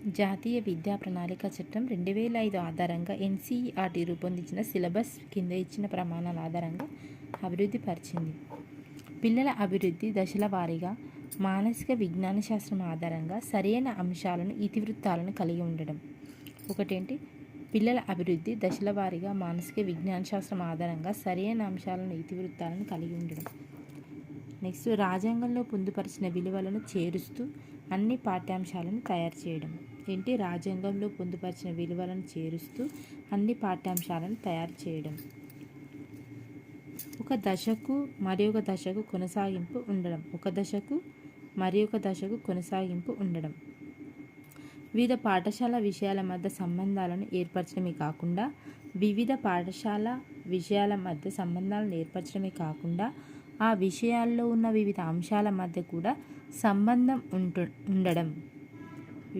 జాతీయ విద్యా ప్రణాళిక చట్టం 2005 ఆధారంగా ఎన్సీఈఆర్టీ రూపొందించిన సిలబస్ కింద ఇచ్చిన ప్రమాణాల ఆధారంగా అభివృద్ధి పరిచింది. పిల్లల అభివృద్ధి దశల వారీగా మానసిక విజ్ఞాన శాస్త్రం ఆధారంగా సరైన అంశాలను ఇతివృత్తాలను కలిగి ఉండడం. ఒకటేంటి, పిల్లల అభివృద్ధి దశల వారీగా మానసిక విజ్ఞాన శాస్త్రం ఆధారంగా సరైన అంశాలను ఇతివృత్తాలను కలిగి ఉండడం. నెక్స్ట్, రాజ్యాంగంలో పొందుపరిచిన విలువలను చేరుస్తూ అన్ని పాఠ్యాంశాలను తయారు చేయడం. ఏంటి, రాజ్యాంగంలో పొందుపరిచిన విలువలను చేరుస్తూ అన్ని పాఠ్యాంశాలను తయారు చేయడం. ఒక దశకు మరి ఒక దశకు కొనసాగింపు ఉండడం. ఒక దశకు మరి ఒక దశకు కొనసాగింపు ఉండడం. వివిధ పాఠశాల విషయాల మధ్య సంబంధాలను ఏర్పరచడమే కాకుండా ఆ విషయాల్లో ఉన్న వివిధ అంశాల మధ్య కూడా సంబంధం ఉండడం.